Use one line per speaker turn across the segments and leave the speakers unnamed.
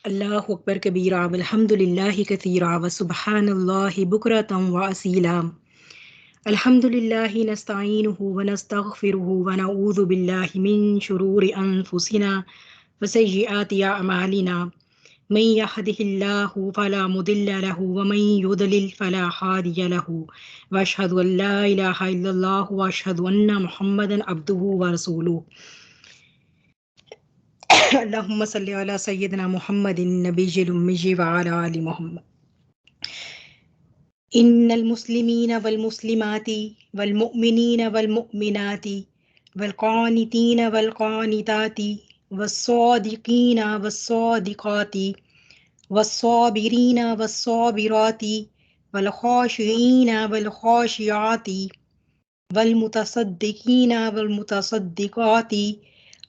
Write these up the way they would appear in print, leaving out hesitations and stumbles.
अल्लाहु अकबर कबीरा वल्हम्दुलिल्लाहि कसीरा व सुब्हानल्लाहि बुक्रतम व असीला। अल्हम्दुलिल्लाहि नस्तईनुहु व नस्तगफिरुहु व नऊज़ु बिल्लाहि मिन शुरूरि अनफुसिना व सय्यिआति अमालिना। मन यहदिहिल्लाहु फला मुदिल्ल लहु व मन युद्लिल फला हादिय लहु व अशहदु अन ला इलाहा इल्लल्लाह व अशहदु अन्ना मुहम्मदन अब्दुहु व रसूलुहु। अल्लाहुम्मा सल्लि अला सय्यिदिना मुहम्मदिन नबिय्यिल उम्मी व अला आलि मुहम्मद। इन्नल मुस्लिमीन वल मुस्लिमाति वल मुमिनीन वल मुमिनाति वल क़ानितीन वल क़ानिताति वस्सादिकीन वस्सादिक़ाति वस्साबिरीन वस्साबिराति वल ख़ाशिईन वल ख़ाशिआति वल मुतसद्दिकीन वल मुतसद्दिक़ाति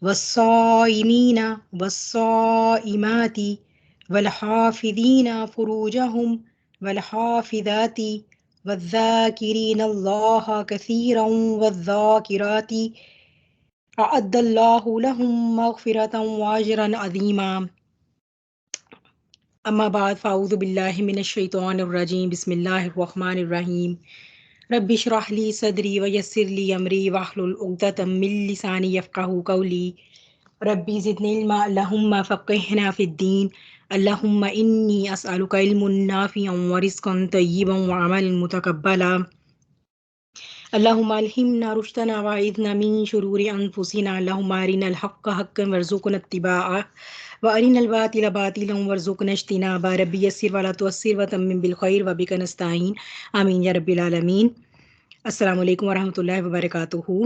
वस्साइमीन वस्साइमाति वल हाफ़िज़ीन फ़ुरूजहुम वल हाफ़िज़ाति वज़्ज़ाकिरीन अल्लाह कसीरन वज़्ज़ाकिराति अअद्दल्लाहु लहुम मग़फ़िरतन व अजरन अज़ीमा। अम्मा बाद फ़ाऊज़ु बिल्लाहि मिनश शैतानिर रजीम बिस्मिल्लाहिर रहमानिर रहीम। रब्बि इश्रह ली सदरी व यस्सिर ली अमरी वहलुल उक़दतम मिन लिसानी यफ़क़हू क़ौली। रब्बी ज़िदनी इल्मा अल्लाहुम्मा फ़क़्हिना फ़िद्दीन। अल्लाहुम्मा इन्नी अस्अलुका इल्मुन नाफ़िअन व रिज़्क़न तय्यिबन व अमलन मुतक़ब्बला। अल्लाहुम्मा अल्हिमना रुश्दना व अइज़ना मिन शुरूरि अनफुसिना। अल्लाहुम्मा अरिनल हक़्क़ हक़्क़न वरज़ुक़ना इत्तिबाअह व अरिनल बातिला बातिलन वरज़ुक़ना इज्तिनाबा। रब्बी यस्सिर व ला तुअस्सिर व तम्मिम बिल ख़ैर व बिका नस्ताईन। आमीन या रब्बिल आलमीन। अस्सलामु अलैकुम वरहमतुल्लाहि वबरकातुहू।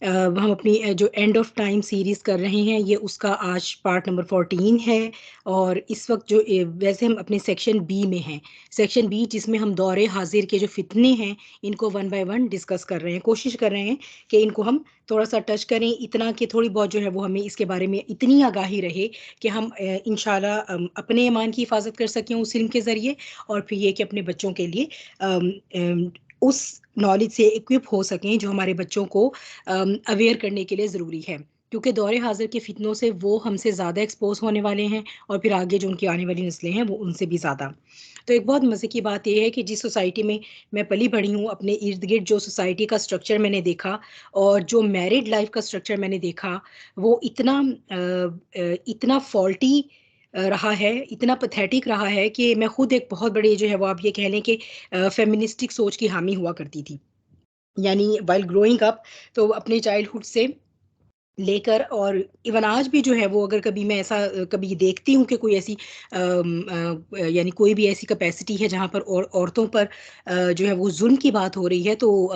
हम अपनी जो एंड ऑफ टाइम सीरीज़ कर रहे हैं ये उसका आज पार्ट नंबर 14 है। और इस वक्त जो वैसे हम अपने सेक्शन बी में हैं, सेक्शन बी जिसमें हम दौरे हाजिर के जो फितने हैं इनको वन बाय वन डिस्कस कर रहे हैं। कोशिश कर रहे हैं कि इनको हम थोड़ा सा टच करें, इतना कि थोड़ी बहुत जो है वो हमें इसके बारे में इतनी आगाही रहे कि हम इंशाल्लाह अपने ईमान की हिफाजत कर सकें उस इल्म के ज़रिए, और फिर ये कि अपने बच्चों के लिए अम, अम, उस नॉलेज से इक्विप हो सकें जो हमारे बच्चों को अवेयर करने के लिए ज़रूरी है। क्योंकि दौरे हाजिर के फितनों से वो हमसे ज़्यादा एक्सपोज होने वाले हैं और फिर आगे जो उनकी आने वाली नस्लें हैं वो उनसे भी ज़्यादा। तो एक बहुत मज़े की बात यह है कि जिस सोसाइटी में मैं पली बढ़ी हूँ, अपने इर्द गिर्द जो सोसाइटी का स्ट्रक्चर मैंने देखा और जो मैरिड लाइफ का स्ट्रक्चर मैंने देखा वो इतना फॉल्टी रहा है, इतना पैथेटिक रहा है कि मैं खुद एक बहुत बड़ी जो है वो आप ये कह लें कि फेमिनिस्टिक सोच की हामी हुआ करती थी। यानी व्हाइल ग्रोइंग अप, तो अपने चाइल्डहुड से लेकर और इवन आज भी जो है वो अगर कभी मैं ऐसा कभी देखती हूँ कि कोई ऐसी यानी कोई भी ऐसी कैपेसिटी है जहाँ पर औरतों पर जो है वो जुल्म की बात हो रही है, तो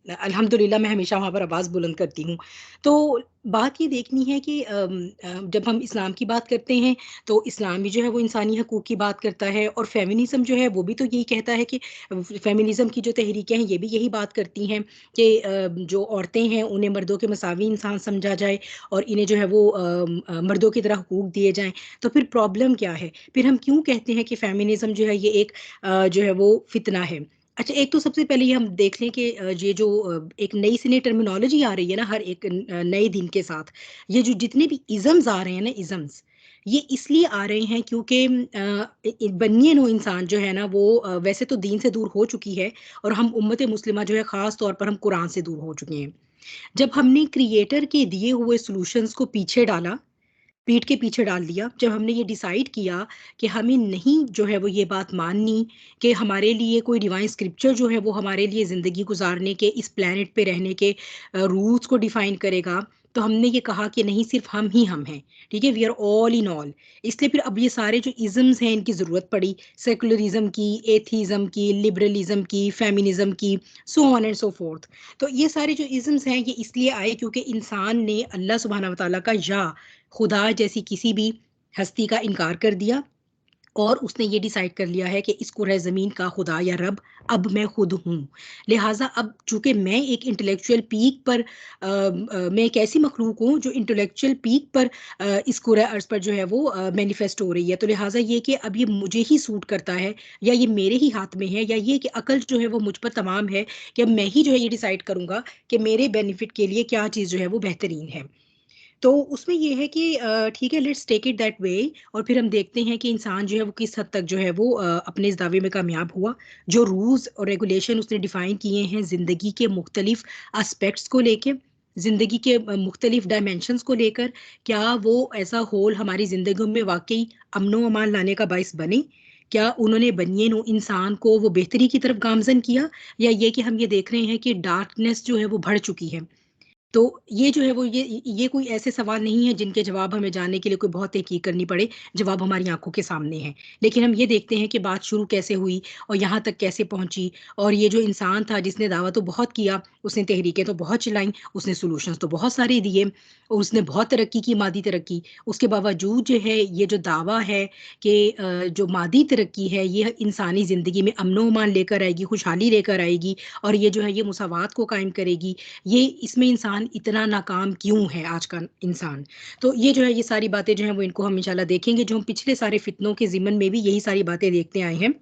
अल्हम्दुलिल्लाह मैं हमेशा वहाँ पर आवाज़ बुलंद करती हूँ। तो बात ये देखनी है कि जब हम इस्लाम की बात करते हैं तो इस्लाम भी जो है वो इंसानी हकूक़ की बात करता है, और फेमिनिज़म जो है वो भी तो यही कहता है कि फेमिनिज़म की जो तहरीकें हैं ये भी यही बात करती हैं कि जो औरतें हैं उन्हें मर्दों के मसावी इंसान समझा जाए और इन्हें जो है वो मर्दों की तरह हुकूक दिए जाएँ। तो फिर प्रॉब्लम क्या है? फिर हम क्यों कहते हैं कि फेमिनिज़म जो है ये एक जो है वो फितना है? अच्छा, एक तो सबसे पहले ये हम देख लें कि ये जो एक नई सी नई टर्मिनोलॉजी आ रही है ना हर एक नए दिन के साथ, ये जो जितने भी इज़म्स आ रहे हैं ना इज़म्स, ये इसलिए आ रहे हैं क्योंकि बनिए नो इंसान जो है ना वो वैसे तो दीन से दूर हो चुकी है, और हम उम्मत मुस्लिमा जो है ख़ास तौर पर हम कुरान से दूर हो चुके हैं। जब हमने क्रिएटर के दिए हुए सॉल्यूशंस को पीछे डाला, पीठ के पीछे डाल दिया, जब हमने ये डिसाइड किया कि हमें नहीं जो है वो ये बात माननी कि हमारे लिए कोई डिवाइन स्क्रिप्चर जो है वो हमारे लिए ज़िंदगी गुजारने के, इस प्लेनेट पे रहने के रूल्स को डिफाइन करेगा, तो हमने ये कहा कि नहीं, सिर्फ हम हैं, ठीक है, we are all in all. इसलिए फिर अब ये सारे जो इज़म्स हैं इनकी ज़रूरत पड़ी, सेकुलरिज्म की, एथीज़म की, लिबरलिज्म की, फेमिनिज्म की, so on and so fourth. तो ये सारे जो इज़म्स हैं ये इसलिए आए क्योंकि इंसान ने अल्लाह सुब्हानहू व तआला का या खुदा जैसी किसी भी हस्ती का इनकार कर दिया, और उसने ये डिसाइड कर लिया है कि इस कुरे ज़मीन का खुदा या रब अब मैं खुद हूँ। लिहाजा अब चूँकि मैं एक इंटेलेक्चुअल पीक पर मैं एक ऐसी मखलूक हूँ जो इंटेलेक्चुअल पीक पर इस कुरे अर्ज़ पर जो है वो मैनिफेस्ट हो रही है, तो लिहाजा ये कि अब ये मुझे ही सूट करता है, या ये मेरे ही हाथ में है, या ये कि अकल जो है वो मुझ पर तमाम है कि अब मैं ही जो है ये डिसाइड करूँगा कि मेरे बेनिफिट के लिए क्या चीज़ जो है वो बेहतरीन है। तो उसमें ये है कि ठीक है, let's take it that way, और फिर हम देखते हैं कि इंसान जो है वो किस हद तक जो है वो अपने इस दावे में कामयाब हुआ। जो रूल्स और रेगुलेशन उसने डिफाइन किए हैं ज़िंदगी के मुख्तलिफ एस्पेक्ट्स को लेके, ज़िंदगी के मुख्तलिफ डायमेंशंस को लेकर, क्या वो ऐसा होल हमारी ज़िंदगी में वाकई अमनो अमान लाने का बायस बने? क्या उन्होंने बनिए नो इंसान को वो बेहतरी की तरफ गामजन किया, या ये कि हम ये देख रहे हैं कि डार्कनेस जो है वो बढ़ चुकी है? तो ये जो है वो ये कोई ऐसे सवाल नहीं है जिनके जवाब हमें जानने के लिए कोई बहुत तहकीक करनी पड़े, जवाब हमारी आंखों के सामने है। लेकिन हम ये देखते हैं कि बात शुरू कैसे हुई और यहाँ तक कैसे पहुंची, और ये जो इंसान था जिसने दावा तो बहुत किया, उसने तहरीकें तो बहुत चलाईं, उसने सॉल्यूशंस तो बहुत सारे दिए, और उसने बहुत तरक्की की, मादी तरक्की। उसके बावजूद जो है ये जो दावा है कि जो मादी तरक्की है ये इंसानी ज़िंदगी में अमनो अमान लेकर आएगी, खुशहाली लेकर आएगी, और ये जो है ये मुसावात को कायम करेगी, ये इसमें इंसान इतना नाकाम क्यों है आज का इंसान? तो ये जो है ये सारी बातें जो हैं वो इनको हम इंशाल्लाह देखेंगे, जो हम पिछले सारे फितनों के ज़िमन में भी यही सारी बातें देखते आए हैं,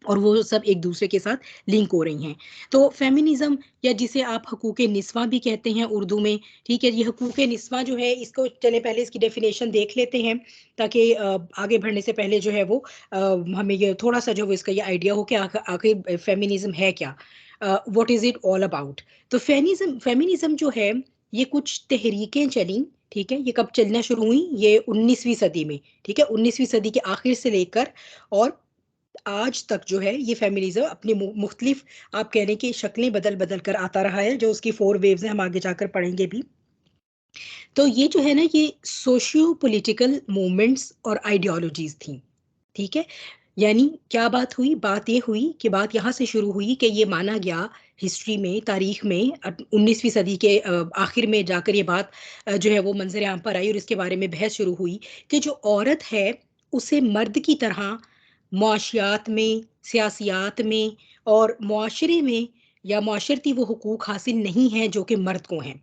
और वो सब एक दूसरे के साथ लिंक हो रही हैं। तो फेमिनिज्म, या जिसे आप हकूक़ निस्वां भी कहते हैं उर्दू में, ठीक है? ये हकूक़ निस्वां जो है इसको चले पहले इसकी डेफिनेशन देख लेते हैं, ताकि आगे बढ़ने से पहले जो है वो हमें ये थोड़ा-सा जो है वो इसका ये आइडिया हो कि आखिर फेमिनिज्म है क्या? What is it all about? तो फेमिनिज्म जो है ये कुछ तहरीकें चलीं, ठीक है? ये कब चलना शुरू हुई? ये 19वीं सदी में, ठीक है? 19वीं सदी के आखिर से लेकर और आज तक जो है ये फेमिनिज्म अपनी मुख्तलिफ, आप कह लें कि शक्लें बदल बदल कर आता रहा है, जो उसकी 4 वेव्स हैं, हम आगे जाकर पढ़ेंगे भी। तो ये जो है ना ये सोशियो पॉलिटिकल मूवमेंट्स और आइडियोलॉजीज़ थी, ठीक है? यानी क्या बात हुई? बात ये हुई कि बात यहाँ से शुरू हुई कि ये माना गया हिस्ट्री में, तारीख में, 19वीं सदी के आखिर में जाकर ये बात जो है वो मंज़र आम पर आई, और इसके बारे में बहस शुरू हुई कि जो औरत है उसे मर्द की तरह मुआशियात में, सियासियात में और मुआशरे में या मुआशरती वो हुकूक हासिल नहीं हैं जो कि मर्द को हैं।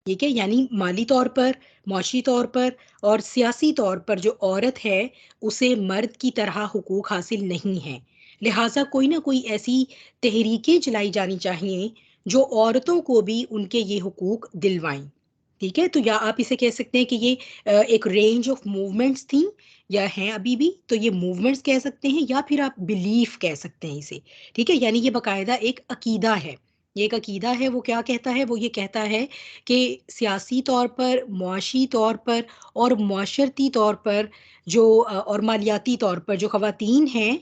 ठीक है? यानी माली तौर पर, मुआशी तौर पर और सियासी तौर पर जो औरत है, उसे मर्द की तरह हुकूक हासिल नहीं हैं। लिहाज़ा कोई ना कोई ऐसी तहरीकें चलाई जानी चाहिए, जो औरतों को भी उनके ये हुकूक दिलवाएँ। ठीक है? तो या आप इसे कह सकते हैं कि ये एक रेंज ऑफ मूवमेंट्स थी या हैं अभी भी, तो ये मूवमेंट्स कह सकते हैं, या फिर आप बिलीफ कह सकते हैं इसे। ठीक है? यानी ये बाकायदा एक अकीदा है। ये एक अकीदा है, वो क्या कहता है? वो ये कहता है कि सियासी तौर पर, मुआशी तौर पर और मुआशरती तौर पर जो और मालियाती तौर पर जो ख़वातीन हैं,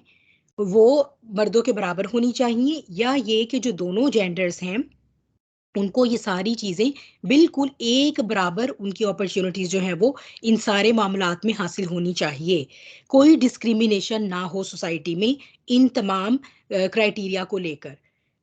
वो मर्दों के बराबर होनी चाहिए, या ये कि जो दोनों जेंडर्स हैं, उनको ये सारी चीज़ें बिल्कुल एक बराबर उनकी अपॉर्च्युनिटीज़ जो हैं वो इन सारे मामलात में हासिल होनी चाहिए। कोई डिस्क्रिमिनेशन ना हो सोसाइटी में इन तमाम क्राइटेरिया को लेकर।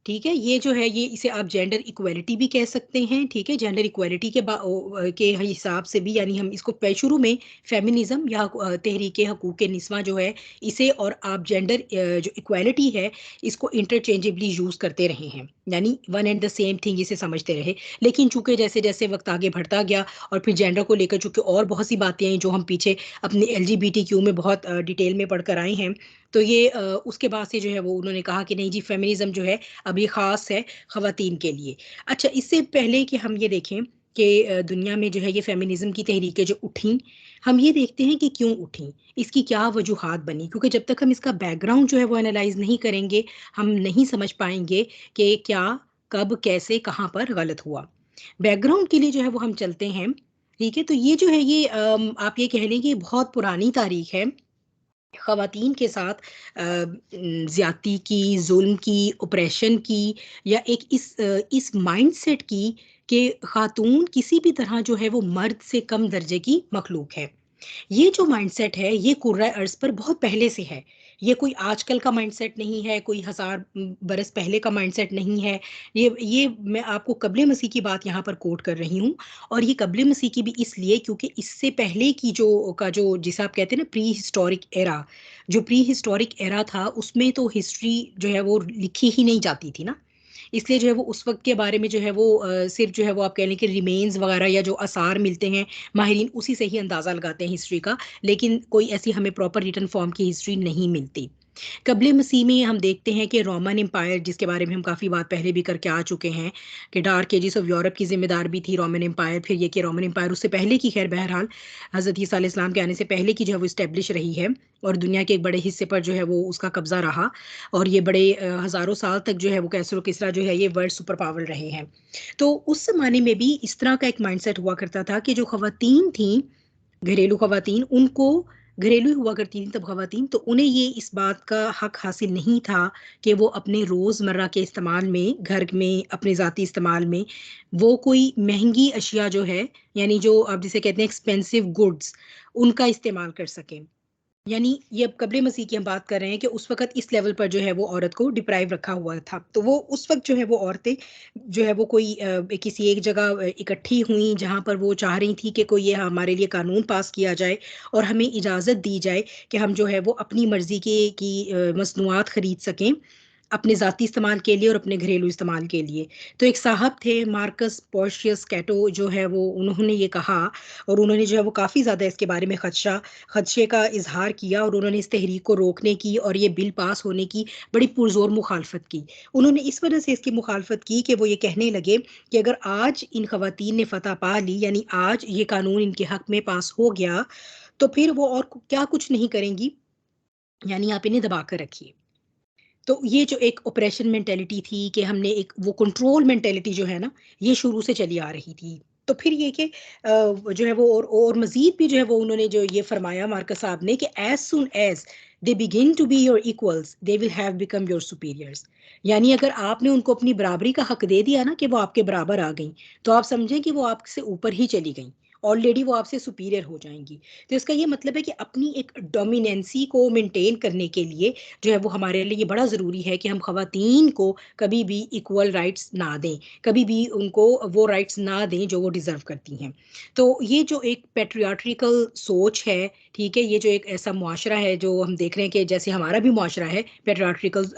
ठीक है? ये जो है ये इसे आप जेंडर इक्वालिटी भी कह सकते हैं, ठीक है? जेंडर इक्वालिटी के हिसाब से भी, यानी हम इसको शुरू में फेमिनिज़्म या तहरीक हकूक़ निस्वां जो है, इसे और आप जेंडर जो इक्वालिटी है, इसको इंटरचेंजेबली यूज़ करते रहे हैं। यानी one and the same thing इसे समझते रहे। लेकिन चूँकि जैसे-जैसे वक़्त आगे बढ़ता गया और फिर जेंडर को लेकर चूँकि और बहुत सी बातें आई जो हम पीछे अपने एलजीबीटीक्यू में बहुत डिटेल में पढ़कर आए हैं, तो ये उसके बाद से जो है वो उन्होंने कहा कि नहीं जी, फेमिनिज़्म जो है अब ये ख़ास है ख़वातीन के लिए। अच्छा, इससे पहले कि हम ये देखें कि दुनिया में जो है ये फेमिनिज़्म की तहरीकें जो उठीं, हम ये देखते हैं कि क्यों उठीं, इसकी क्या वजूहात बनी, क्योंकि जब तक हम इसका बैकग्राउंड जो है वो एनालाइज़ नहीं करेंगे, हम नहीं समझ पाएँगे कि क्या, कब, कैसे, कहाँ पर गलत हुआ। बैकग्राउंड के लिए जो है वो हम चलते हैं, ठीक है? तो ये जो है ये आप ये कह लें कि बहुत पुरानी तारीख़ है। ख़वातीन के साथ ज़्यादती की, ज़ुल्म की, ऑपरेशन की, या एक इस माइंडसेट की कि ख़ातून किसी भी तरह जो है वो मर्द से कम दर्जे की मख़लूक है। ये जो माइंडसेट है ये कुर्रा अर्ज़ पर बहुत पहले से है। ये कोई आजकल का माइंडसेट नहीं है, कोई हज़ार बरस पहले का माइंडसेट नहीं है। ये मैं आपको क़ब्ल मसीह की बात यहाँ पर कोट कर रही हूँ, और ये क़ब्ल मसीह की भी इसलिए क्योंकि इससे पहले की जो जिसे आप कहते हैं ना प्री हिस्टोरिक एरा, जो प्री हिस्टोरिक एरा था उसमें तो हिस्ट्री जो है वो लिखी ही नहीं जाती थी ना। इसलिए जो है वो उस वक़्त के बारे में जो है वो सिर्फ़ जो है वो आप कह लें कि रिमेन्स वग़ैरह या जो आसार मिलते हैं, माहिरीन उसी से ही अंदाज़ा लगाते हैं हिस्ट्री का, लेकिन कोई ऐसी हमें प्रॉपर रिटन फ़ॉर्म की हिस्ट्री नहीं मिलती। कबले मसीह में हम देखते हैं कि रोमन एम्पायर, जिसके बारे में हम काफ़ी बात पहले भी करके आ चुके हैं कि डार्क एजिस ऑफ यूरोप की जिम्मेदार भी थी रोमन एम्पायर। फिर ये कि रोमन एम्पायर उससे पहले की, खैर बहरहाल हज़रत ईसा अलैहिस्सलाम के आने से पहले की जो है वो इस्टेब्लिश रही है, और दुनिया के एक बड़े हिस्से पर जो है वो उसका कब्जा रहा, और ये बड़े हज़ारों साल तक जो है वो कैसर किसरा जो है ये वर्ल्ड सुपर पावर रहे हैं। तो उस ज़माने में भी इस तरह का एक माइंडसेट हुआ करता था कि जो ख़वातीन थी, घरेलू ख़वातीन, उनको घरेलू हुआ करती थी तब ख़वातीन, तो उन्हें ये इस बात का हक हासिल नहीं था कि वो अपने रोज़मर्रा के इस्तेमाल में, घर में अपने ज़ाती इस्तेमाल में, वो कोई महंगी अशिया जो है, यानी जो आप जिसे कहते हैं एक्सपेंसिव गुड्स, उनका इस्तेमाल कर सकें। यानी ये अब कबले मसीह की हम बात कर रहे हैं कि उस वक़्त इस लेवल पर जो है वो औरत को डिप्राइव रखा हुआ था। तो वो उस वक़्त जो है वो औरतें जो है वो कोई किसी एक जगह इकट्ठी हुई, जहाँ पर वो चाह रही थी कि कोई ये हमारे लिए कानून पास किया जाए और हमें इजाज़त दी जाए कि हम जो है वो अपनी मर्ज़ी की मसनूआत खरीद सकें, अपने ज़ाती इस्तेमाल के लिए और अपने घरेलू इस्तेमाल के लिए। तो एक साहब थे मार्कस पोर्शियस कैटो जो है वो, उन्होंने ये कहा, और उन्होंने जो है वो काफ़ी ज़्यादा इसके बारे में खदशे का इज़हार किया, और उन्होंने इस तहरीक को रोकने की और ये बिल पास होने की बड़ी पुरज़ोर मुखालफत की। उन्होंने इस वजह से इसकी मुखालफत की कि वो ये कहने लगे कि अगर आज इन ख़वातीन ने फ़तह पा ली, यानी आज ये कानून इनके हक़ में पास हो गया, तो फिर वो और क्या कुछ नहीं करेंगी, यानी आप इन्हें दबा कर रखिए। तो ये जो एक ऑपरेशन मेंटालिटी थी कि हमने एक वो कंट्रोल मेंटालिटी जो है ना, ये शुरू से चली आ रही थी। तो फिर ये कि जो है वो और मज़ीद भी जो है वो उन्होंने जो ये फरमाया मार्कस साहब ने कि as soon as they begin to be your equals, they will have become your superiors. यानी अगर आपने उनको अपनी बराबरी का हक दे दिया ना कि वो आपके बराबर आ गई, तो आप समझें कि वो आपसे ऊपर ही चली गई। ऑलरेडी वो आपसे सुपीरियर हो जाएँगी। तो इसका ये मतलब है कि अपनी एक डोमिनेंसी को मेंटेन करने के लिए जो है वो हमारे लिए ये बड़ा ज़रूरी है कि हम ख़वातीन को कभी भी इक्वल राइट्स ना दें, कभी भी उनको वो राइट्स ना दें जो वो डिज़र्व करती हैं। तो ये जो एक पैट्रियार्किकल सोच है, ठीक है? ये जो एक ऐसा मुआशरा है जो हम देख रहे हैं कि जैसे हमारा भी मुआशरा है पैट्रियार्किकल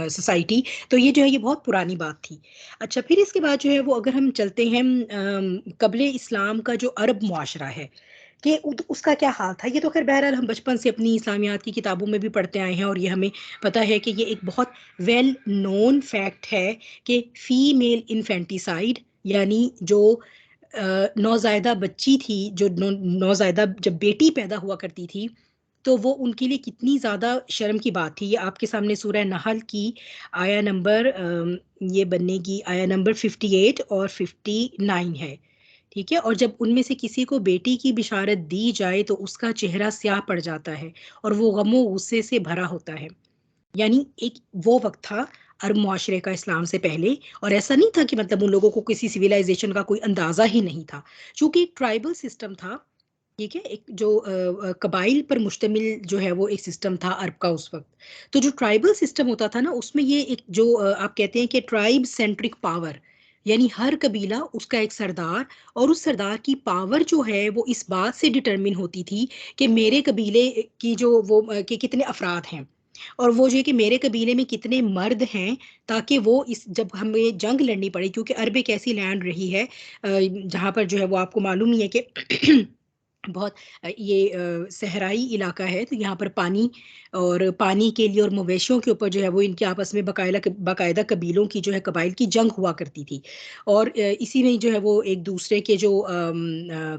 सोसाइटी, तो ये जो है ये बहुत पुरानी बात थी। अच्छा, फिर इसके बाद जो है वो अगर हम चलते हैं क़ब्ले इस्लाम का जो अरब मुआशरा है, कि उसका क्या हाल था? ये तो ख़ैर बहरहाल हम बचपन से अपनी इस्लामियात की किताबों में भी पढ़ते आए हैं, और ये हमें पता है कि ये एक बहुत वेल नोन फैक्ट है कि फीमेल इन्फेंटिसाइड, यानी जो नौज़ायदा बच्ची थी, जो नौज़ायदा जब बेटी पैदा हुआ करती थी, तो वो उनके लिए कितनी ज़्यादा शर्म की बात थी। ये आपके सामने सूरह नहल की आया नंबर ये बनेगी आया नंबर 58 और 59 है। ठीक है? और जब उनमें से किसी को बेटी की बिशारत दी जाए तो उसका चेहरा स्याह पड़ जाता है और वो गम-ओ-गुस्से से भरा होता है। यानी एक वो वक़्त था अरब मुआशरे का इस्लाम से पहले, और ऐसा नहीं था कि मतलब उन लोगों को किसी सिविलाइज़ेशन का कोई अंदाज़ा ही नहीं था। चूँकि एक ट्राइबल सिस्टम था, ठीक है? एक जो कबाइल पर मुश्तमिल जो है वो एक सिस्टम था अरब का उस वक़्त। तो जो ट्राइबल सिस्टम होता था ना, उसमें ये एक जो आप कहते हैं कि ट्राइब सेंट्रिक पावर, यानी हर कबीला उसका एक सरदार, और उस सरदार की पावर जो है वो इस बात से डिटरमिन होती थी कि मेरे कबीले की जो वो के कितने अफ़राद हैं, और वो जो है कि मेरे कबीले में कितने मर्द हैं, ताकि वो इस जब हमें जंग लड़नी पड़े, क्योंकि अरब एक ऐसी लैंड रही है जहाँ पर जो है वो आपको मालूम ही है कि बहुत सहराई इलाका है, तो यहाँ पर पानी, और पानी के लिए और मवेशियों के ऊपर जो है वो इनके आपस में बाकायदा कबीलों की जो है कबाइल की जंग हुआ करती थी। और इसी में जो है वो एक दूसरे के जो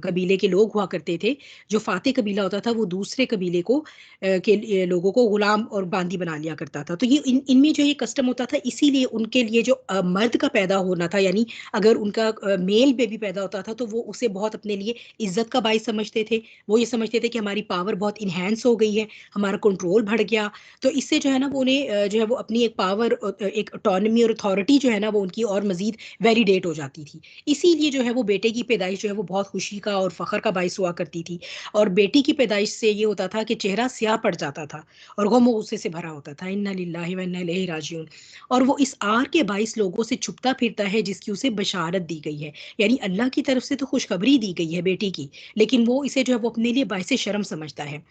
कबीले के लोग हुआ करते थे, जो फ़ातेह कबीला होता था वो दूसरे कबीले को के लिए लोगों को गुलाम और बांदी बना लिया करता था। तो ये इनमें जो ये कस्टम होता था, इसीलिए उनके लिए जो मर्द का पैदा होना था, यानी अगर उनका मेल बेबी पैदा होता था तो वो उसे बहुत अपने लिए इज़्ज़त का बाइस समझते थे। वो ये समझते थे कि हमारी पावर बहुत एनहांस हो गई है, हमारा कंट्रोल बढ़ गया। तो इससे जो है ना वो उन्हें जो है वो अपनी एक पावर, एक ऑटोनॉमी और अथॉरिटी जो है ना वो उनकी और मज़ीद वैलिडेट हो जाती थी। इसीलिए जो है वो बेटे की पैदाइश जो है वो बहुत खुशी का और फ़ख्र का बाइस हुआ करती थी, और बेटी की पैदाइश से ये होता था कि चेहरा स्याह पड़ जाता था और गम-ओ-गुस्से से भरा होता था। इन्ना लिल्लाहि व इन्ना इलैहि राजिऊन। और वो इस आर के बाइस लोगों से छुपता फिरता है जिसकी उसे बशारत दी गई है। यानी अल्लाह की तरफ से तो खुशखबरी दी गई है बेटी की, लेकिन वो इसे जो है वो अपने लिए बाइसे शर्म समझता है।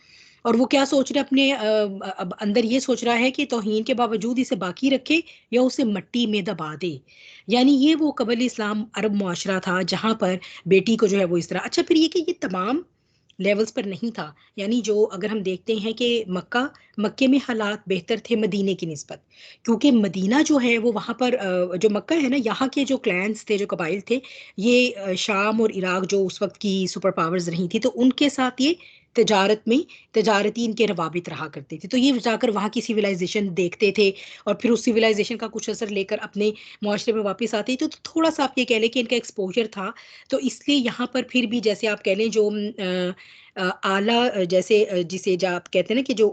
और वो क्या सोच रहा है अपने अब अंदर ये सोच रहा है कि तौहीन के बावजूद इसे बाकी रखे या उसे मिट्टी में दबा दे। यानी ये वो क़ब्ल इस्लाम अरब मुआशरा था जहाँ पर बेटी को जो है वो इस तरह। अच्छा, फिर ये कि ये तमाम लेवल्स पर नहीं था। यानी जो अगर हम देखते हैं कि मक्के में हालात बेहतर थे मदीने की निस्बत, क्योंकि मदीना जो है वो वहाँ पर जो मक्का है ना, यहाँ के जो क्लैंस थे, जो कबाइल थे, ये शाम और इराक जो उस वक्त की सुपर पावर्स रही थी, तो उनके साथ ये तजारत में तजारती इनके रवाबित रहा करते थे। तो ये जाकर वहाँ की सिविलाइजेशन देखते थे और फिर उस सिविलाइजेशन का कुछ असर लेकर अपने मुआशरे में वापस आते थे। तो थोड़ा सा आप ये कह लें कि इनका एक्सपोजर था। तो इसलिए यहाँ पर फिर भी जैसे आप कह लें जो आला जैसे जिसे जो आप कहते हैं ना कि जो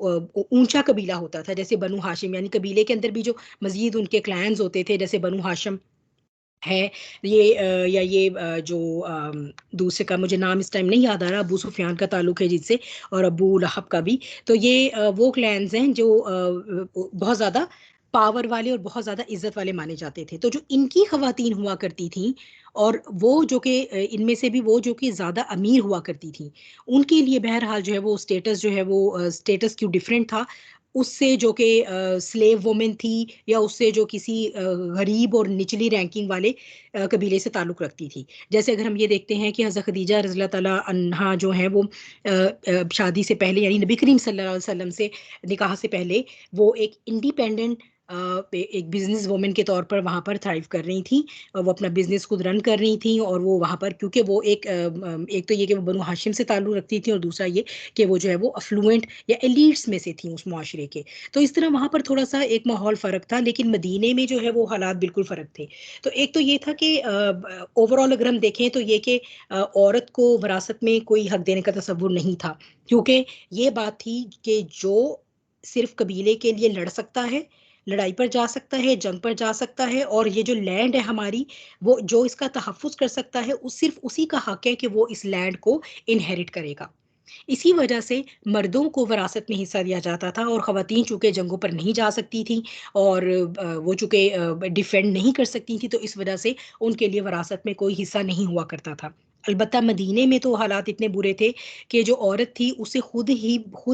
ऊंचा कबीला होता था, जैसे बनु हाशिम, यानी कबीले के अंदर भी जो मजीद उनके क्लैंस होते थे, जैसे बनु हाशिम है, ये या ये जो दूसरे का मुझे नाम इस टाइम नहीं याद आ रहा, अबू सुफियान का ताल्लुक है जिससे, और अबू लहब का भी। तो ये वो क्लैंस हैं जो बहुत ज़्यादा पावर वाले और बहुत ज़्यादा इज्जत वाले माने जाते थे। तो जो इनकी खवातीन हुआ करती थी, और वो जो कि इनमें से भी वो जो कि ज़्यादा अमीर हुआ करती थी, उनके लिए बहरहाल जो है वो स्टेटस जो है वो स्टेटस क्यों डिफरेंट था उससे जो कि स्लेव वुमेन थी, या उससे जो किसी गरीब और निचली रैंकिंग वाले कबीले से ताल्लुक़ रखती थी। जैसे अगर हम ये देखते हैं कि हज़रत खदीजा रज़ी अल्लाह तआला अन्हा जो हैं वो शादी से पहले, यानी नबी करीम सल्लल्लाहु अलैहि वसल्लम से निकाह से पहले, वो एक इंडिपेंडेंट एक बिजनेस वुमन के तौर पर वहाँ पर थ्राइव कर रही थी, और वो अपना बिजनेस खुद रन कर रही थी। और वो वहाँ पर क्योंकि वो एक तो ये कि वो बनु हाशिम से ताल्लुक़ रखती थी, और दूसरा ये कि वो जो है वो अफ्लुएंट या एलीट्स में से थी उस मुआशरे के। तो इस तरह वहाँ पर थोड़ा सा एक माहौल फ़र्क था, लेकिन मदीने में जो है वो हालात बिल्कुल फ़र्क थे। तो एक तो ये था कि ओवरऑल अगर हम देखें तो ये कि औरत को विरासत में कोई हक देने का तसव्वुर नहीं था, क्योंकि ये बात थी कि जो सिर्फ कबीले के लिए लड़ सकता है, लड़ाई पर जा सकता है, जंग पर जा सकता है, और ये जो लैंड है हमारी, वो जो इसका तहफ़्फ़ुज़ कर सकता है, उस सिर्फ उसी का हक है कि वो इस लैंड को इनहेरिट करेगा। इसी वजह से मर्दों को विरासत में हिस्सा दिया जाता था, और ख़वातीन चूँकि जंगों पर नहीं जा सकती थीं, और वो चूँकि डिफेंड नहीं कर सकती थीं, तो इस वजह से उनके लिए विरासत में कोई हिस्सा नहीं हुआ करता था। अलबत्ता मदीने में तो हालात इतने बुरे थे कि जो औरत थी उसे खुद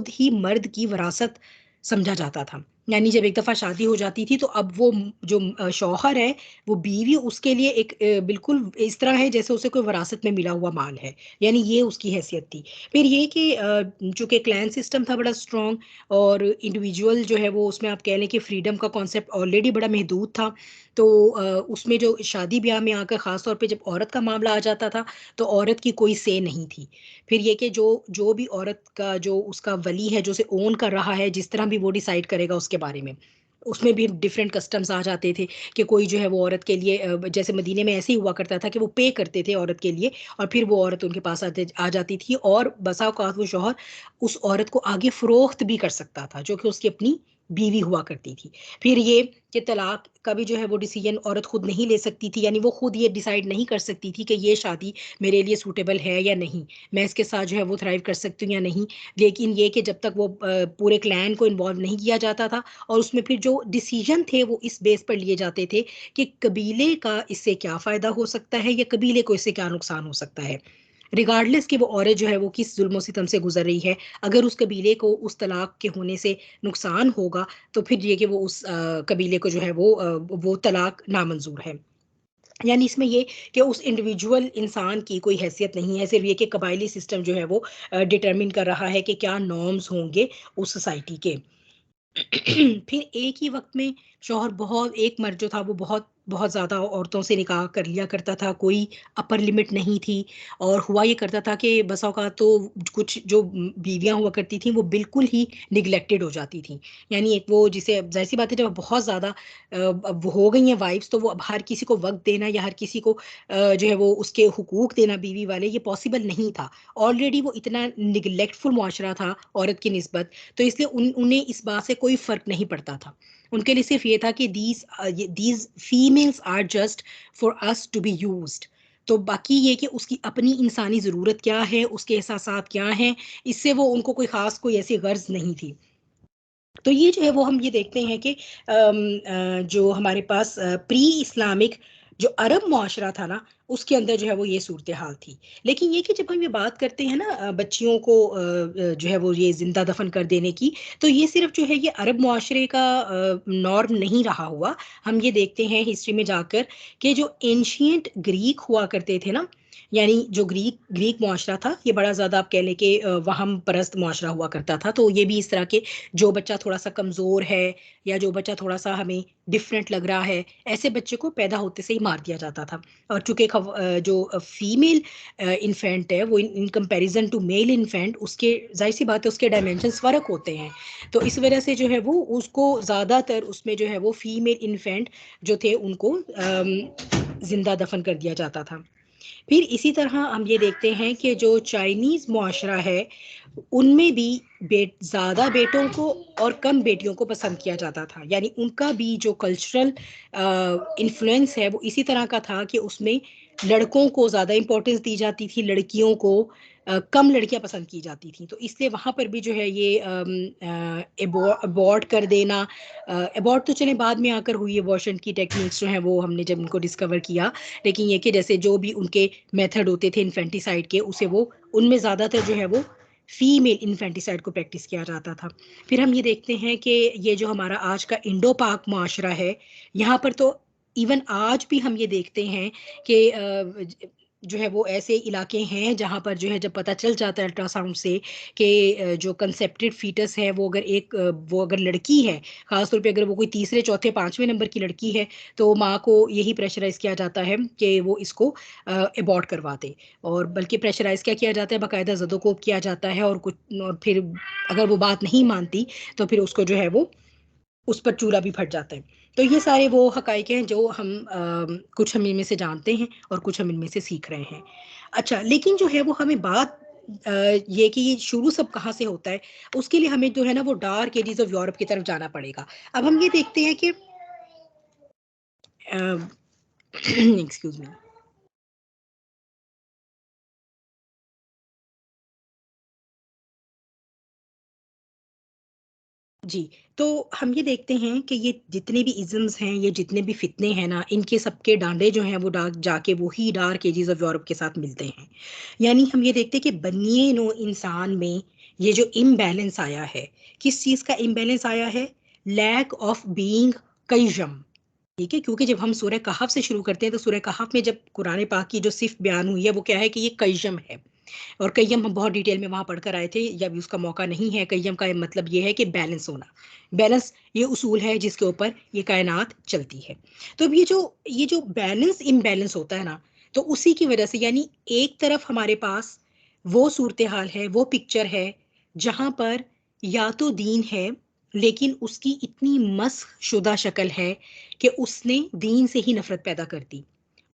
ही मर्द की विरासत समझा जाता था। यानी जब एक दफ़ा शादी हो जाती थी, तो अब वो जो शौहर है, वो बीवी उसके लिए एक बिल्कुल इस तरह है जैसे उसे कोई विरासत में मिला हुआ माल है। यानी ये उसकी हैसियत थी। फिर ये कि चूँकि क्लैन सिस्टम था बड़ा स्ट्रॉन्ग, और इंडिविजुअल जो है वो उसमें आप कह लें कि फ्रीडम का कॉन्सेप्ट ऑलरेडी बड़ा महदूद था। तो उसमें जो शादी ब्याह में आकर ख़ास तौर पे जब औरत का मामला आ जाता था, तो औरत की कोई से नहीं थी। फिर ये कि जो जो भी औरत का जो उसका वली है, जो उसे ओन कर रहा है, जिस तरह भी वो डिसाइड करेगा उसके बारे में, उसमें भी डिफरेंट कस्टम्स आ जाते थे कि कोई जो है वो औरत के लिए जैसे मदीने में ऐसे ही हुआ करता था कि वो पे करते थे औरत के लिए, और फिर वो औरत उनके पास आ जाती थी, और बसा औक़ात वो शौहर उस औरत को आगे फ़रोख्त भी कर सकता था, जो कि उसकी अपनी बीवी हुआ करती थी। फिर ये कि तलाक का भी जो है वो डिसीज़न औरत खुद नहीं ले सकती थी, यानी वो खुद ये डिसाइड नहीं कर सकती थी कि ये शादी मेरे लिए सूटेबल है या नहीं, मैं इसके साथ जो है वो थ्राइव कर सकती हूँ या नहीं। लेकिन ये कि जब तक वो पूरे क्लैन को इन्वॉल्व नहीं किया जाता था, और उसमें फिर जो डिसीज़न थे वो इस बेस पर लिए जाते थे कि कबीले का इससे क्या फ़ायदा हो सकता है, या कबीले को इससे क्या नुकसान हो सकता है। रिगार्डलेस कि वो औरत जो है वो किस ज़ुल्म सितम से गुज़र रही है, अगर उस कबीले को उस तलाक के होने से नुकसान होगा, तो फिर ये कि वो उस कबीले को जो है वो तलाक नामंज़ूर है। यानी इसमें ये कि उस इंडिविजुअल इंसान की कोई हैसियत नहीं है, सिर्फ़ ये कि कबायली सिस्टम जो है वो डिटरमिन कर रहा है कि क्या नॉर्म्स होंगे उस सोसाइटी के। फिर एक ही वक़्त में शौहर बहुत एक मर्द जो था वो बहुत बहुत ज़्यादा औरतों से निकाह कर लिया करता था, कोई अपर लिमिट नहीं थी। और हुआ ये करता था कि बसा औक़ात तो कुछ जो बीवियाँ हुआ करती थीं वो बिल्कुल ही नेग्लेक्टेड हो जाती थीं। यानी एक वो जिसे ज़ाहिर-सी बात है जब बहुत ज़्यादा अब हो गई हैं वाइफ़्स, तो वो अब हर किसी को वक़्त देना या हर किसी को जो है वो उसके हुकूक देना बीवी वाले, ये पॉसिबल नहीं था। ऑलरेडी वो इतना नेग्लेक्टफुल मुआशरा था औरत की निस्बत, तो इसलिए उन्हें इस बात से कोई फ़र्क नहीं पड़ता था। उनके लिए सिर्फ़ ये था कि these females are just for us to be used. तो बाकी ये कि उसकी अपनी इंसानी ज़रूरत क्या है, उसके एहसासात क्या हैं, इससे वो उनको कोई ख़ास कोई ऐसी गर्ज़ नहीं थी। तो ये जो है वो हम ये देखते हैं कि जो हमारे पास प्री इस्लामिक जो अरब मुआशरा था ना, उसके अंदर जो है वो ये सूरत हाल थी। लेकिन ये कि जब हम ये बात करते हैं ना बच्चियों को जो है वो ये ज़िंदा दफ़न कर देने की, तो ये सिर्फ़ जो है ये अरब मुआशरे का नॉर्म नहीं रहा हुआ। हम ये देखते हैं हिस्ट्री में जाकर कि जो एंशिएंट ग्रीक हुआ करते थे ना, यानी जो ग्रीक मुआशरा था ये बड़ा ज़्यादा आप कह लें कि वहम परस्त मुआशरा हुआ करता था। तो ये भी इस तरह के जो बच्चा थोड़ा सा कमज़ोर है या जो बच्चा थोड़ा सा हमें डिफरेंट लग रहा है, ऐसे बच्चे को पैदा होते से ही मार दिया जाता था। और चूंकि जो फीमेल इन्फेंट है वो in comparison to male infant, उसके जाहिर सी बात है उसके डायमेंशंस फ़र्क होते हैं। तो इस वजह से जो है वो उसको ज़्यादातर उसमें जो है वो फीमेल इन्फेंट जो थे उनको ज़िंदा दफन कर दिया जाता था। फिर इसी तरह हम ये देखते हैं कि जो चाइनीज़ मुआशरा है उनमें भी ज़्यादा बेटों को और कम बेटियों को पसंद किया जाता था। यानी उनका भी जो कल्चरल इन्फ्लुएंस है वो इसी तरह का था कि उसमें लड़कों को ज़्यादा इम्पोर्टेंस दी जाती थी, लड़कियों को कम लड़कियां पसंद की जाती थी। तो इसलिए वहाँ पर भी जो है ये अबॉर्ट कर देना, अबॉर्ट तो चले बाद में आकर हुई, अबॉर्शन की टेक्निक्स जो हैं वो हमने जब इनको डिस्कवर किया, लेकिन ये कि जैसे जो भी उनके मेथड होते थे इन्फेंटिसाइड के, उसे वो उनमें ज़्यादातर जो है वो फीमेल इन्फेंटिसाइड को प्रैक्टिस किया जाता था। फिर हम ये देखते हैं कि ये जो हमारा आज का इंडो पाक मुआशरा है, यहाँ पर तो इवन आज भी हम ये देखते हैं कि जो है वो ऐसे इलाके हैं जहाँ पर जो है जब पता चल जाता है अल्ट्रासाउंड से कि जो कंसेप्टेड फीटस है वो अगर वो अगर लड़की है, खासतौर पे अगर वो कोई तीसरे चौथे पांचवें नंबर की लड़की है, तो माँ को यही प्रेशराइज किया जाता है कि वो इसको अबॉर्ट करवा दे। और बल्कि प्रेशराइज क्या किया जाता है, बाकायदा ज़दोकोब किया जाता है। और कुछ और फिर अगर वो बात नहीं मानती तो फिर उसको जो है वो उस पर चूल्हा भी फट जाता है। तो ये सारे वो हकाइक हैं जो हम कुछ हम इनमें से जानते हैं और कुछ हम इनमें से सीख रहे हैं। अच्छा, लेकिन जो है वो हमें बात ये कि ये शुरू सब कहाँ से होता है, उसके लिए हमें जो है ना वो डार्क एजेस ऑफ यूरोप की तरफ जाना पड़ेगा। अब हम ये देखते हैं कि एक्सक्यूज मी। जी, तो हम ये देखते हैं कि ये जितने भी इज़म्स हैं, ये जितने भी फ़ितने हैं ना, इनके सबके डांडे जो हैं वो जाके वही डार्क एजेस ऑफ यूरोप के साथ मिलते हैं। यानी हम ये देखते हैं कि बनिए नो इंसान में ये जो इम्बैलेंस आया है, किस चीज़ का इम्बैलेंस आया है? लैक ऑफ बीइंग कय्यम। ठीक है, क्योंकि जब हम सूरह कहफ से शुरू करते हैं तो सूरह कहफ में जब कुरान पाक की जो सिर्फ बयान हुई है वो क्या है कि ये कय्यम है। और कय्यम हम बहुत डिटेल में वहाँ पढ़कर आए थे, या अभी उसका मौका नहीं है। कय्यम का मतलब ये है कि बैलेंस होना। बैलेंस ये उसूल है जिसके ऊपर ये कायनात चलती है। तो अब ये जो बैलेंस इम्बैलेंस होता है ना, तो उसी की वजह से, यानी एक तरफ हमारे पास वो सूरत हाल है, वो पिक्चर है जहाँ पर या तो दीन है लेकिन उसकी इतनी मस्ख शुदा शक्ल है कि उसने दीन से ही नफरत पैदा कर दी।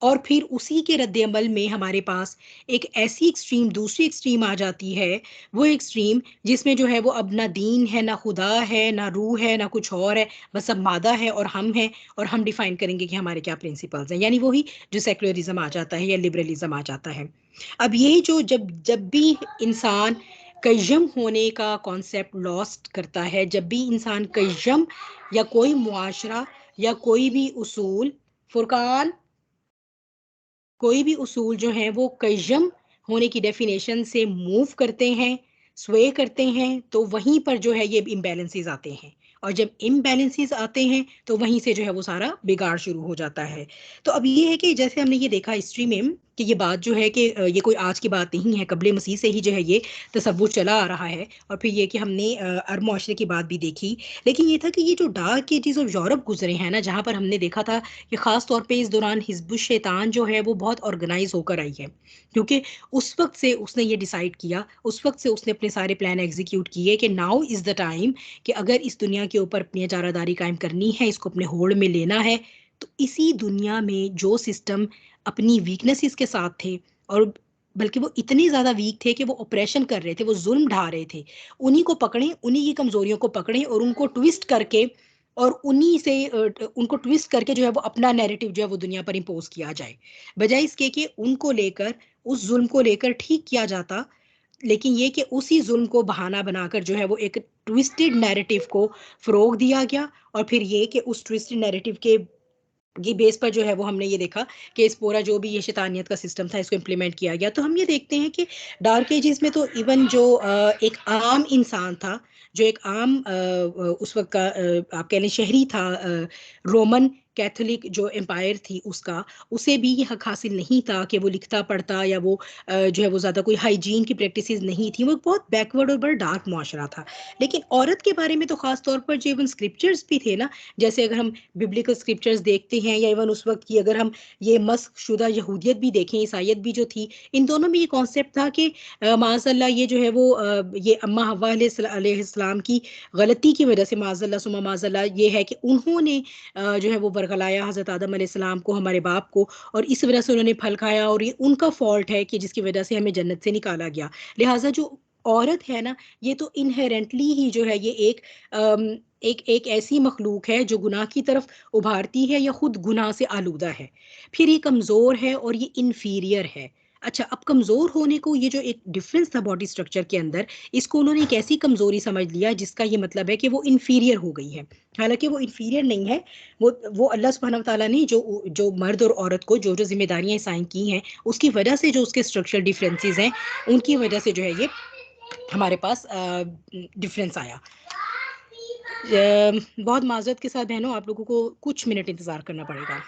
और फिर उसी के रद्द अमल में हमारे पास एक ऐसी एक्सट्रीम, दूसरी एक्सट्रीम आ जाती है, वो एक्सट्रीम जिसमें जो है वो अब ना दीन है, ना खुदा है, ना रूह है, ना कुछ और है, बस अब मादा है और हम हैं। और हम डिफाइन करेंगे कि हमारे क्या प्रिंसिपल्स हैं, यानी वही जो सेकुलरिज्म आ जाता है या लिबरलिज्म आ जाता है। अब ये जो जब जब भी इंसान कय्यम होने का कॉन्सेप्ट लॉस्ट करता है, जब भी इंसान कय्यम या कोई मुआशरा या कोई भी उसूल, फुरकान, कोई भी उसूल जो हैं वो कय्यम होने की डेफिनेशन से मूव करते हैं, स्वे करते हैं, तो वहीं पर जो है ये इम्बैलेंसेस आते हैं। और जब इम्बैलेंसेस आते हैं तो वहीं से जो है वो सारा बिगाड़ शुरू हो जाता है। तो अब ये है कि जैसे हमने ये देखा हिस्ट्री में कि ये बात जो है कि ये कोई आज की बात नहीं है, कबले मसीह से ही जो है ये तसव्वुर चला आ रहा है। और फिर ये कि हमने अरब मुआशरे की बात भी देखी। लेकिन ये था कि ये जो डार्क एजेस ऑफ यूरोप गुजरे हैं ना, जहाँ पर हमने देखा था कि ख़ास तौर पे इस दौरान हिज़्बुश शैतान जो है वो बहुत ऑर्गेनाइज होकर आई है। क्योंकि उस वक्त से उसने ये डिसाइड किया, उस वक्त से उसने अपने सारे प्लान एग्जीक्यूट किए कि नाउ इज़ द टाइम कि अगर इस दुनिया के ऊपर अपनी इजारादारी कायम करनी है, इसको अपने होड़ में लेना है, तो इसी दुनिया में जो सिस्टम अपनी वीकनेसेस के साथ थे, और बल्कि वो इतने ज़्यादा वीक थे कि वो ऑपरेशन कर रहे थे, वो जुल्म ढा रहे थे, उन्हीं को पकड़ें, उन्हीं की कमज़ोरियों को पकड़ें और उनको ट्विस्ट करके, और उन्हीं से उनको ट्विस्ट करके जो है वो अपना नैरेटिव जो है वो दुनिया पर इम्पोज किया जाए, बजाय इसके कि उनको लेकर, उस जुल्म को लेकर ठीक किया जाता। लेकिन ये कि उसी जुल्म को बहाना बनाकर जो है वो एक ट्विस्टेड नैरेटिव को फ़रोग दिया गया। और फिर ये कि उस ट्विस्टेड नैरेटिव के ये बेस पर जो है वो हमने ये देखा कि इस पूरा जो भी ये शैतानियत का सिस्टम था इसको इम्प्लीमेंट किया गया। तो हम ये देखते हैं कि डार्क एजेस में तो इवन जो एक आम इंसान था, जो एक आम उस वक्त का आप कह लें शहरी था, रोमन कैथोलिक जो एम्पायर थी उसका, उसे भी ये हक हासिल नहीं था कि वो लिखता पढ़ता या वो जो है वो ज़्यादा कोई हाइजीन की प्रैक्टिसेस नहीं थी, वो एक बहुत बैकवर्ड और बड़ा डार्क मुआशरा था। लेकिन औरत के बारे में तो ख़ास तौर पर जो इवन स्क्रिप्चर्स भी थे ना, जैसे अगर हम बिब्लिकल स्क्रिप्चर्स देखते हैं या इवन उस वक़्त की अगर हम ये मस्ख़ शुदा यहूदियत भी देखें, ईसाईयत भी जो थी, इन दोनों में ये कॉन्सेप्ट था कि माज़अल्लाह ये जो है वो ये अम्मा हव्वा अलैहिस्सलाम की गलती की वजह से माज़अल्लाह सुम्मा माज़अल्लाह ये है कि उन्होंने जो है वो बरगलाया हज़रत आदम अलैहिस्सलाम को, हमारे बाप को, और इस वजह से उन्होंने फल खाया और ये उनका फ़ॉल्ट है कि जिसकी वजह से हमें जन्नत से निकाला गया। लिहाज़ा जो औरत है ना, ये तो इन्हेरेंटली ही जो है ये एक एक ऐसी मखलूक है जो गुनाह की तरफ उभारती है या खुद गुनाह से आलूदा है। फिर ये कमज़ोर है और ये इन्फीरियर है। अच्छा, अब कमज़ोर होने को ये जो एक डिफ़रेंस था बॉडी स्ट्रक्चर के अंदर, इसको उन्होंने एक ऐसी कमज़ोरी समझ लिया जिसका ये मतलब है कि वो इन्फीरियर हो गई है। हालाँकि वो इन्फीरियर नहीं है, वो अल्लाह सुब्हानहू व तआला ने जो मर्द और औरत को जो-जो ज़िम्मेदारियाँ असाइन की हैं, उसकी वजह से जो उसके स्ट्रक्चरल डिफ़रेंसेस हैं, उनकी वजह से जो है ये हमारे पास डिफ़रेंस आया। बहुत माज़रत के साथ बहनों, आप लोगों को कुछ मिनट इंतज़ार करना पड़ेगा।